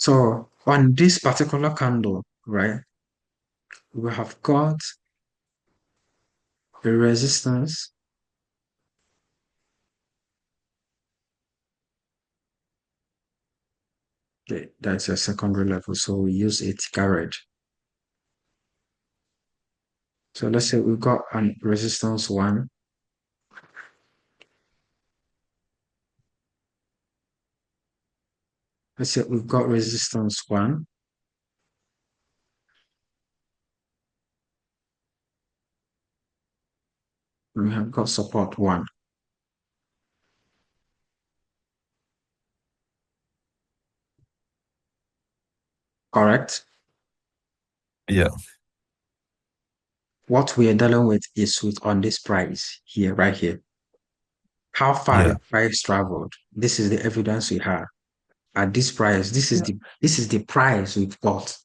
So on this particular candle, right, we have got a resistance. Okay, that's a secondary level. So we use a thicker red. So let's say we've got an resistance one. Let's say we've got resistance one. We have got support one. Correct? Yeah. What we are dealing with is with on this price here, right here. How far the Yeah. price traveled. This is the evidence we have. At this price, this is the price we've got.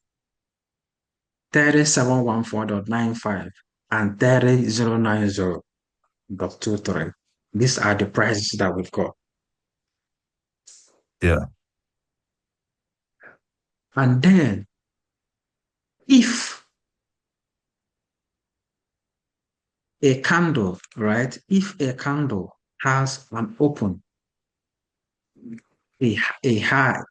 3714.95 and 30090.23. These are the prices that we've got. Yeah. And then if a candle, right? If a candle has an open, a high,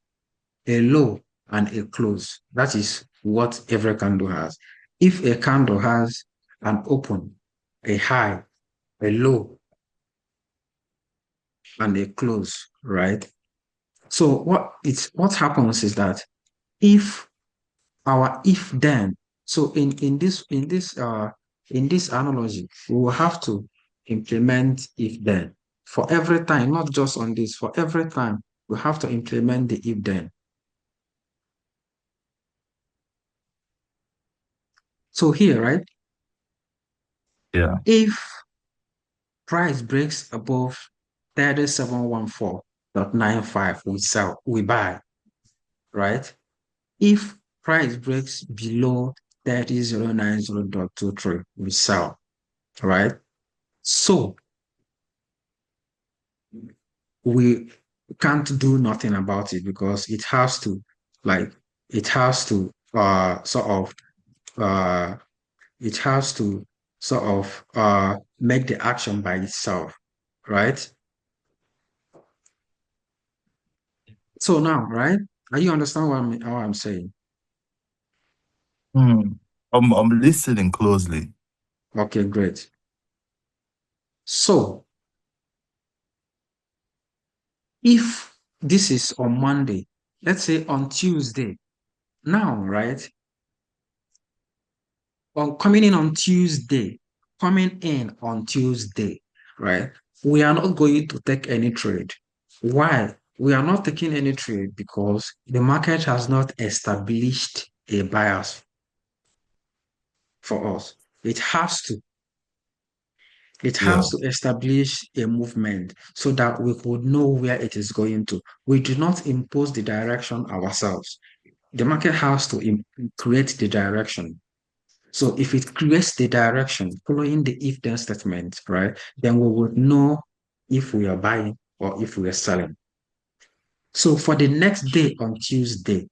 a low, and a close, that is what every candle has. If a candle has an open, a high, a low, and a close, right? So what happens is that if our if then, so in this analogy, we will have to implement if then for every time, not just on this, for every time we have to implement the if then. So here, right, Yeah. if price breaks above 3714.95, we sell, we buy, right? If price breaks below 30090.23, we sell, right? So we can't do nothing about it because it has to, like, it has to sort of uh it has to sort of make the action by itself, right? So now, right? Are you understand what I'm saying? Hmm. I'm listening closely. Okay, great. So if this is on Monday, let's say on Tuesday, now, right? On coming in on Tuesday, right? We are not going to take any trade. Why? We are not taking any trade because the market has not established a bias for us. It has to. It has Yeah. to establish a movement so that we could know where it is going to. We do not impose the direction ourselves. The market has to create the direction. So if it creates the direction following the if then statement, right, then we would know if we are buying or if we are selling. So for the next day on Tuesday,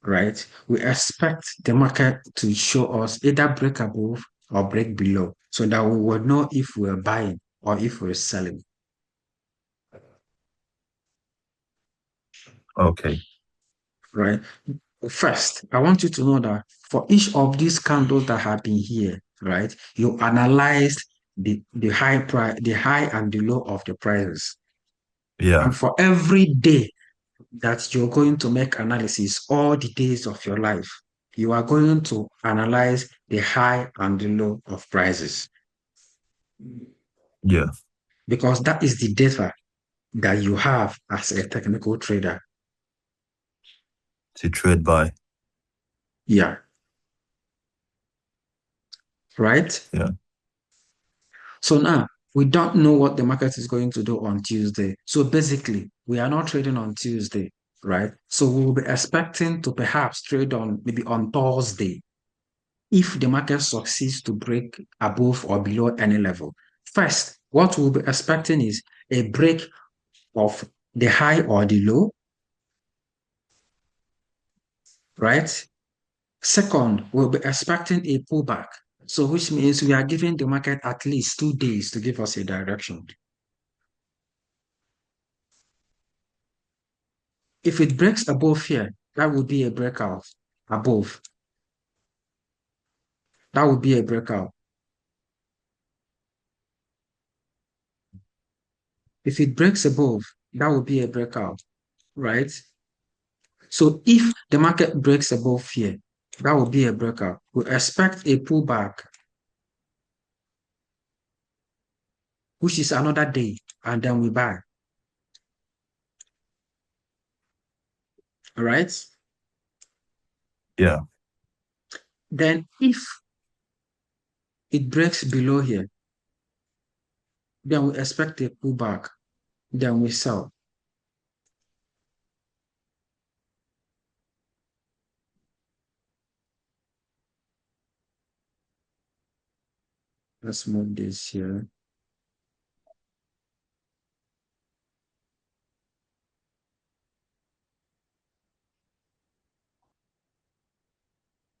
right, we expect the market to show us either break above or break below so that we would know if we are buying or if we're selling, Okay. right? First, I want you to know that for each of these candles that have been here, right, you analyzed the high price, the high and the low of the prices. Yeah. And for every day that you're going to make analysis, all the days of your life, you are going to analyze the high and the low of prices Yeah. because that is the data that you have as a technical trader. To trade by. Yeah, right? Yeah. So now we don't know what the market is going to do on Tuesday. So basically, we are not trading on Tuesday, right? So we will be expecting to perhaps trade on maybe on Thursday if the market succeeds to break above or below any level. First, what we'll be expecting is a break of the high or the low, right? Second, we'll be expecting a pullback. So which means we are giving the market at least 2 days to give us a direction. If it breaks above here, that would be a breakout above. That would be a breakout. If it breaks above, that would be a breakout, right? So if the market breaks above here, that would be a breakout. We expect a pullback, which is another day, and then we buy, all right? Yeah. Then if it breaks below here, then we expect a pullback, then we sell. Let's move this here.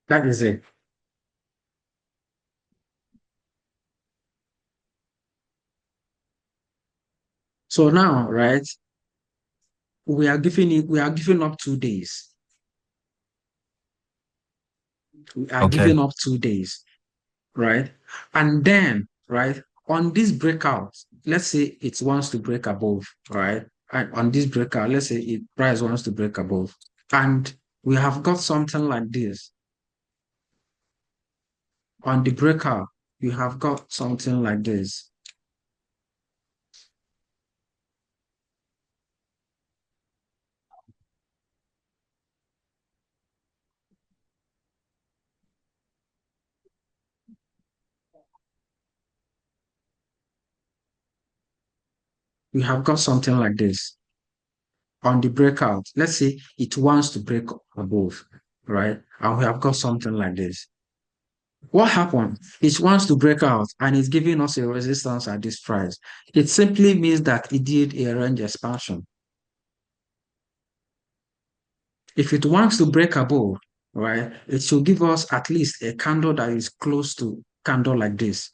That is it. So now, right, we are giving up 2 days. We are Okay. giving up 2 days, right? And then, right, on this breakout, let's say it wants to break above, right? And on this breakout, let's say it price wants to break above. And we have got something like this. On the breakout, you have got something like this. You have got something like this on the breakout. Let's say it wants to break above, right? And we have got something like this. What happened? It wants to break out and it's giving us a resistance at this price. It simply means that it did a range expansion. If it wants to break above, right, it should give us at least a candle that is close to candle like this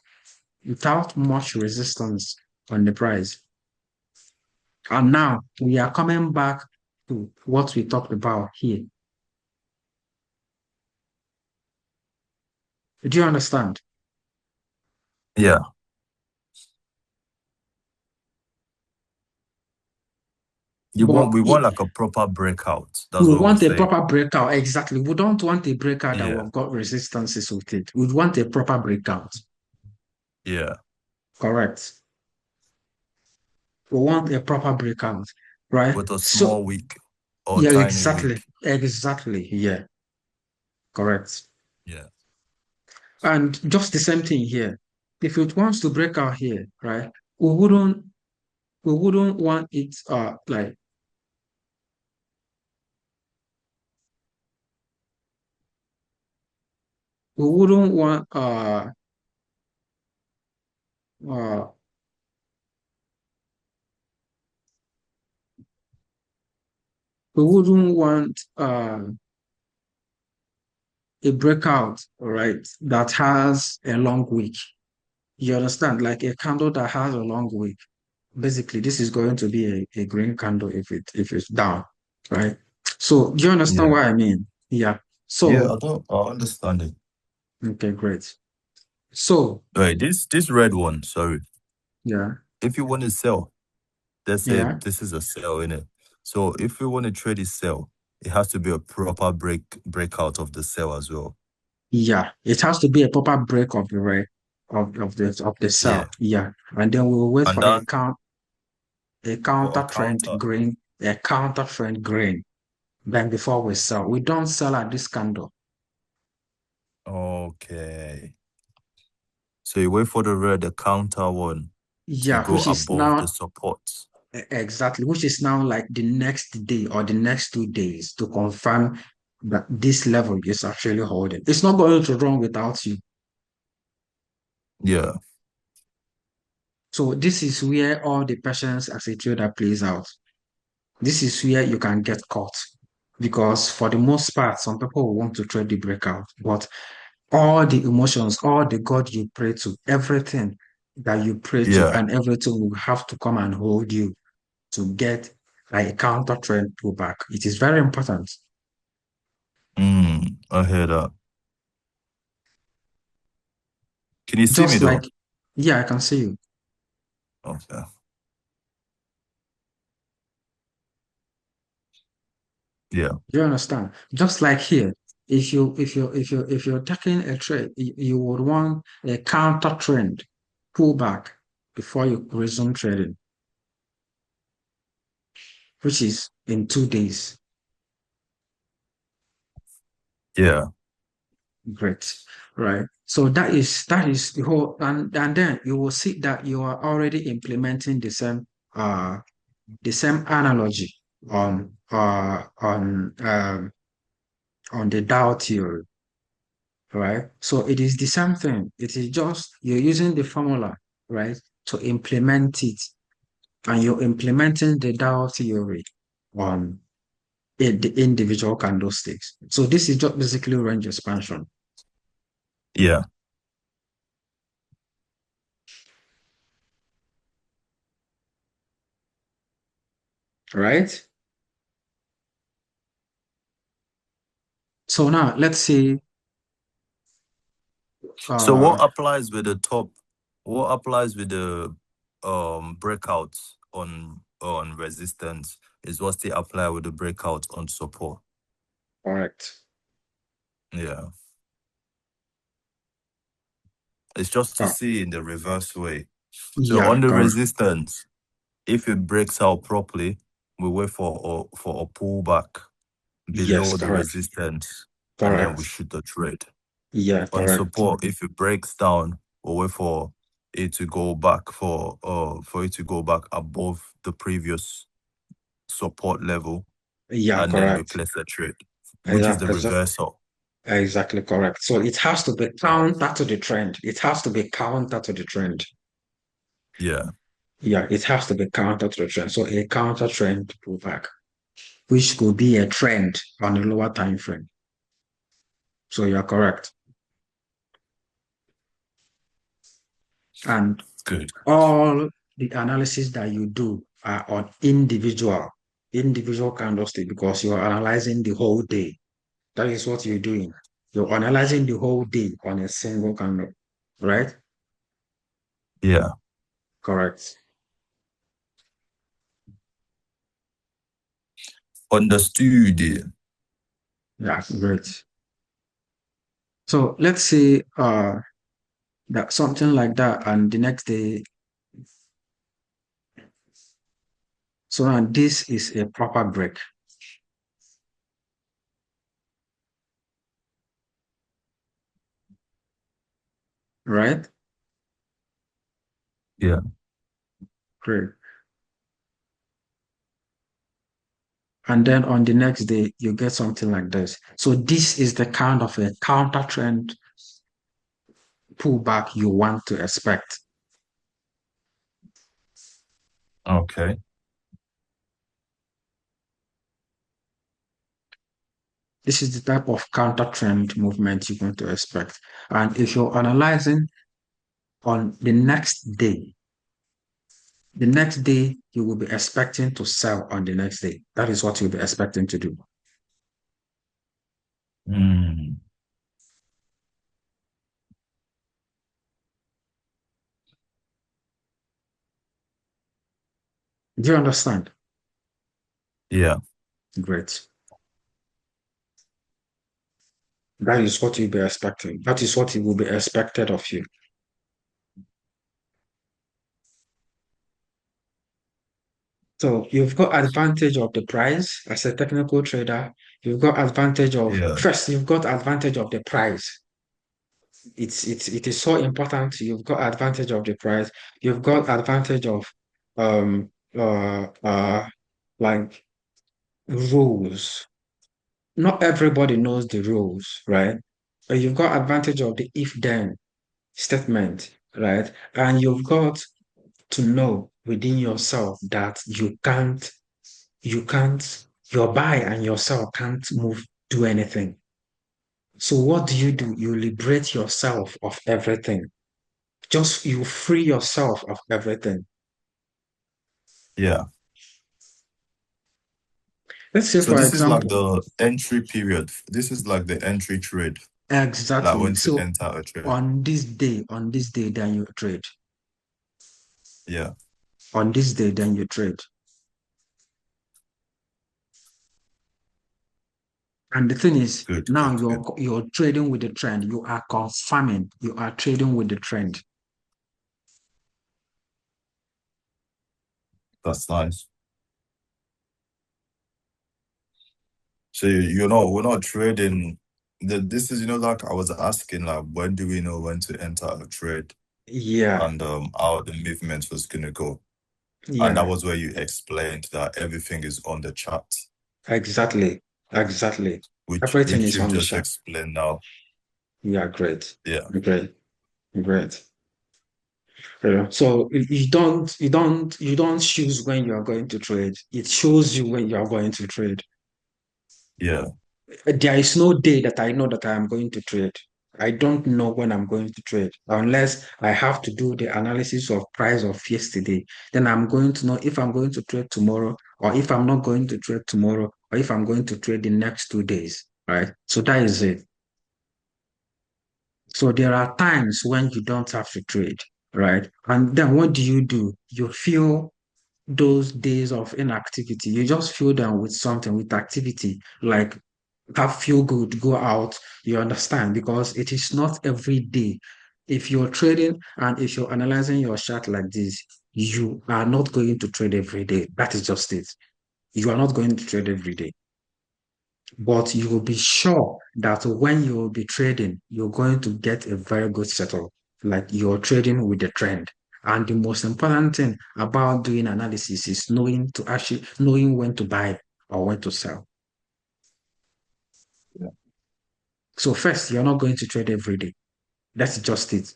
without much resistance on the price. And now we are coming back to what we talked about here. Do you understand? Yeah. We But want like a proper breakout. That's we what we're want a saying. proper breakout. Exactly. We don't want a breakout that Yeah. we've got resistances with it. We want a proper breakout. Yeah. Correct. We want a proper breakout, right? With a So, small week or yeah, tiny exactly. week. Exactly. Yeah, correct. Yeah. And just the same thing here. If it wants to break out here, right? We wouldn't want it like we wouldn't want uh we wouldn't want a breakout, right, that has a long wick. You understand? Like a candle that has a long wick. Basically, this is going to be a green candle if it's down, right? So do you understand Yeah. what I mean? Yeah. Yeah, So I understand it. okay, great. So Right, this red one, sorry. yeah, If you want to sell, let's say yeah, this is a sell in it. So if we want to trade this sell, it has to be a proper breakout of the sell as well. yeah. It has to be a proper break of the ray of the Yeah. cell. Yeah. And then we will wait And for that a for a counter trend counter. green, a counter trend green. Then before we sell, we don't sell at this candle. Okay. So you wait for the counter one to Yeah, go which is above the now support. exactly, which is now like the next day or the next 2 days to confirm that this level is actually holding. It's not going to run without you. Yeah. So this is where all the patience as a trader plays out. This is where you can get caught. because for the most part, some people will want to trade the breakout, but all the emotions, all the God you pray to, everything that you pray to, Yeah. and everything will have to come and hold you to get like a counter trend pullback. It is very important. I hear that. Can you see me Just like, though? yeah, I can see you. Okay. Yeah. Do you understand? Just like here, if you're taking a trade, you would want a counter trend pullback before you resume trading, which is in 2 days. Yeah. Great, right? So that is the whole, and then you will see that you are already implementing the same analogy on the Dow theory, right? So it is the same thing. It is just you're using the formula, right, to implement it, and you're implementing the Dow theory on the individual candlesticks. So this is just basically range expansion, Yeah. right? So now let's say So uh what applies with the top? What applies with the breakouts on resistance is what they apply with the breakout on support. correct. Yeah. It's just to Oh, see in the reverse way. So yeah, on the correct. resistance, if it breaks out properly, we wait for a pullback Yes, below the correct. resistance, and then we Correct. shoot the trade. Yeah, On correct. support, if it breaks down, we wait for it to go back for it to go back above the previous support level, Yeah, and then we correct. place a trade, which is Yeah, the reversal. exactly correct. So it has to be Yeah. counter to the trend. It has to be counter to the trend. Yeah. Yeah, it has to be counter to the trend. So a counter trend pullback, which could be a trend on a lower time frame. So you're correct. And Good. all the analysis that you do are on individual candlestick because you're analyzing the whole day. That is what you're doing. You're analyzing the whole day on a single candle, right? Yeah. Correct. Understood. Yeah, great. So let's say that something like that, and the next day, so now this is a proper break, right? Yeah. Great. And then on the next day, you get something like this. So this is the kind of a counter trend pullback you want to expect. Okay. This is the type of counter trend movement you're going to expect. And if you're analyzing on the next day, you will be expecting to sell on the next day. That is what you'll be expecting to do. Mm. Do you understand? Yeah. Great. That is what you'll be expecting. That is what will be expected of you. So you've got advantage of the price as a technical trader. You've got advantage of Yeah. first, you've got advantage of the price. It is so important. You've got advantage of the price. You've got advantage of um like rules. Not everybody knows the rules, right? But you've got advantage of the if then statement, right? And you've got to know within yourself that you can't Your buy and your sell can't move, do anything. So what do? You liberate yourself of everything. Just you free yourself of everything. Yeah. Let's say, So for this is like example, the entry period. This is like the entry trade, like exactly. when to So enter a trade. on this day, then you trade. Yeah. On this day, then you trade. And the thing is, Good, now good, good. you're trading with the trend. You are confirming. You are trading with the trend. That's nice. So we're not trading. This is, like I was asking, like when do we know when to enter a trade Yeah, and how the movement was gonna go. And that yeah, was where you explained that everything is on the chart, exactly, exactly. which Everything which is you on the just chart. explained now. Yeah, great, Yeah, great, great. Yeah. So you don't choose when you are going to trade. It shows you when you are going to trade. yeah, There is no day that I know that I am going to trade. I don't know when I'm going to trade unless I have to do the analysis of price of yesterday. Then I'm going to know if I'm going to trade tomorrow or if I'm not going to trade tomorrow or if I'm going to trade the next 2 days. Right. So that is it. So there are times when you don't have to trade. Right. And then what do? You feel those days of inactivity. You just fill them with something, with activity, like have feel good, go out. You understand? Because it is not every day. If you're trading and if you're analyzing your chart like this, you are not going to trade every day. That is just it. You are not going to trade every day. But you will be sure that when you will be trading, you're going to get a very good setup. Like you're trading with the trend. And the most important thing about doing analysis is knowing when to buy or when to sell. yeah. So first, you're not going to trade every day. That's just it.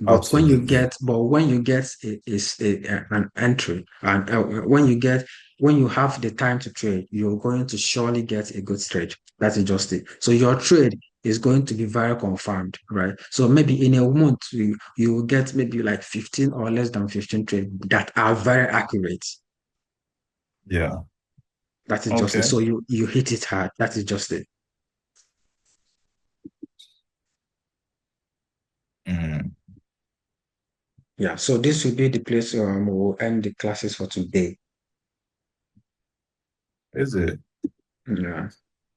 Absolutely. But when you get an entry, and when you have the time to trade, you're going to surely get a good trade. That's just it. So your trade is going to be very confirmed, right? So maybe in a month you will get maybe like 15 or less than 15 trade that are very accurate. Yeah. That is just it. Okay. So you hit it hard. That is just it. Mm. Yeah. So this will be the place we'll end the classes for today. Is it? Yeah.